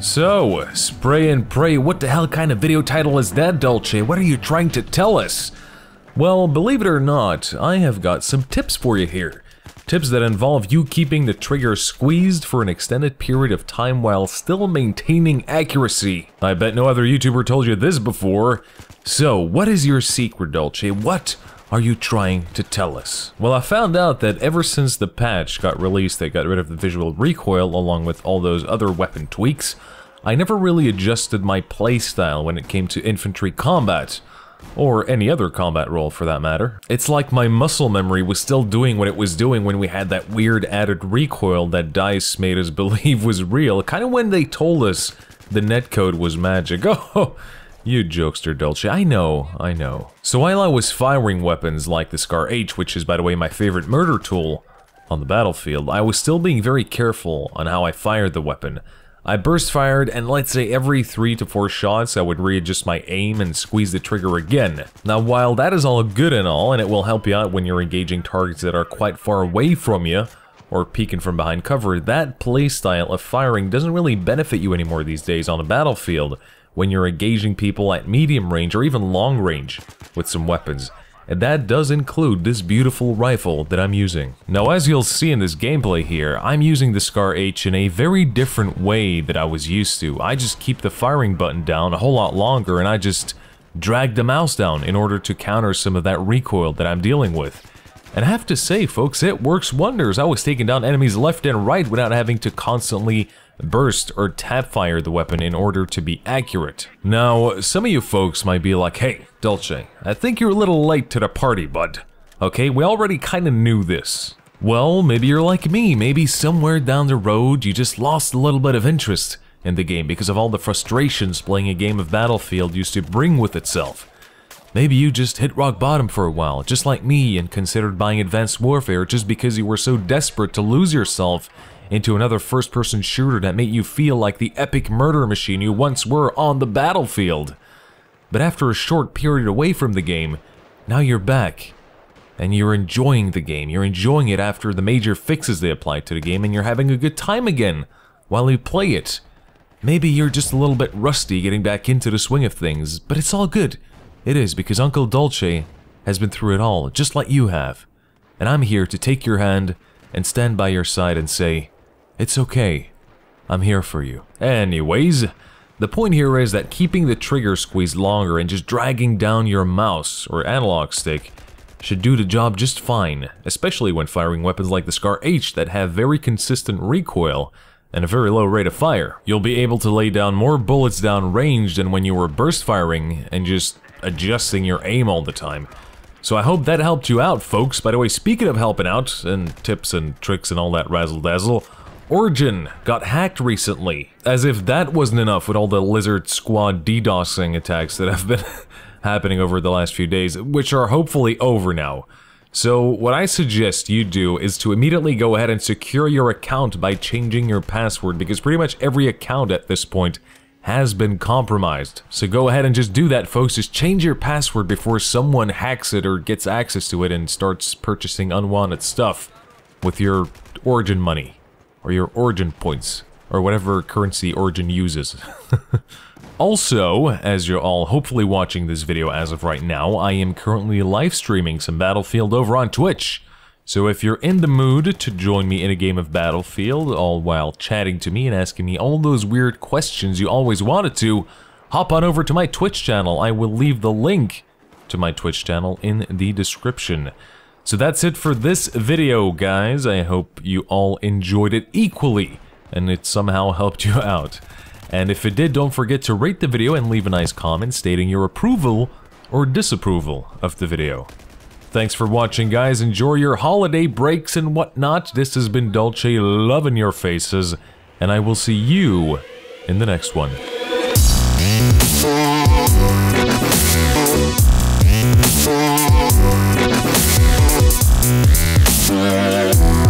So, spray and pray, what the hell kind of video title is that, Dolce? What are you trying to tell us? Well, believe it or not, I have got some tips for you here. Tips that involve you keeping the trigger squeezed for an extended period of time while still maintaining accuracy. I bet no other YouTuber told you this before. So, what is your secret, Dolce? What are you trying to tell us? Well, I found out that ever since the patch got released that got rid of the visual recoil along with all those other weapon tweaks, I never really adjusted my playstyle when it came to infantry combat, or any other combat role for that matter. It's like my muscle memory was still doing what it was doing when we had that weird added recoil that DICE made us believe was real, kind of when they told us the netcode was magic. Oh, you jokester, Dolce. I know. So while I was firing weapons like the Scar H, which is by the way my favorite murder tool on the battlefield, I was still being very careful on how I fired the weapon. I burst fired, and let's say every 3 to 4 shots I would readjust my aim and squeeze the trigger again. Now while that is all good and all, and it will help you out when you're engaging targets that are quite far away from you, or peeking from behind cover, that playstyle of firing doesn't really benefit you anymore these days on the battlefield when you're engaging people at medium range or even long range with some weapons. And that does include this beautiful rifle that I'm using. Now, as you'll see in this gameplay here, I'm using the Scar H in a very different way that I was used to. I just keep the firing button down a whole lot longer and I just drag the mouse down in order to counter some of that recoil that I'm dealing with. And I have to say, folks, it works wonders. I was taking down enemies left and right without having to constantly burst or tap fire the weapon in order to be accurate. Now, some of you folks might be like, hey, Dolce, I think you're a little late to the party, bud. Okay, we already kinda knew this. Well, maybe you're like me. Maybe somewhere down the road you just lost a little bit of interest in the game because of all the frustrations playing a game of Battlefield used to bring with itself. Maybe you just hit rock bottom for a while, just like me, and considered buying Advanced Warfare just because you were so desperate to lose yourself into another first-person shooter that made you feel like the epic murder machine you once were on the battlefield. But after a short period away from the game, now you're back, and you're enjoying the game. You're enjoying it after the major fixes they applied to the game, and you're having a good time again while you play it. Maybe you're just a little bit rusty getting back into the swing of things, but it's all good. It is, because Uncle Dolce has been through it all, just like you have. And I'm here to take your hand and stand by your side and say, it's okay, I'm here for you. Anyways, the point here is that keeping the trigger squeezed longer and just dragging down your mouse or analog stick should do the job just fine, especially when firing weapons like the Scar H that have very consistent recoil and a very low rate of fire. You'll be able to lay down more bullets down range than when you were burst firing and just adjusting your aim all the time. So I hope that helped you out, folks. By the way, speaking of helping out, and tips and tricks and all that razzle-dazzle, Origin got hacked recently. As if that wasn't enough with all the Lizard Squad DDoSing attacks that have been happening over the last few days, which are hopefully over now. So what I suggest you do is to immediately go ahead and secure your account by changing your password, because pretty much every account at this point has been compromised. So go ahead and just do that, folks. Just change your password before someone hacks it or gets access to it and starts purchasing unwanted stuff with your Origin money, or your Origin points, or whatever currency Origin uses. Also, as you're all hopefully watching this video as of right now, I am currently live streaming some Battlefield over on Twitch. So if you're in the mood to join me in a game of Battlefield, all while chatting to me and asking me all those weird questions you always wanted to, hop on over to my Twitch channel. I will leave the link to my Twitch channel in the description. So that's it for this video, guys. I hope you all enjoyed it equally, and it somehow helped you out. And if it did, don't forget to rate the video and leave a nice comment stating your approval or disapproval of the video. Thanks for watching, guys. Enjoy your holiday breaks and whatnot. This has been Dolce, loving your faces, and I will see you in the next one. Yeah.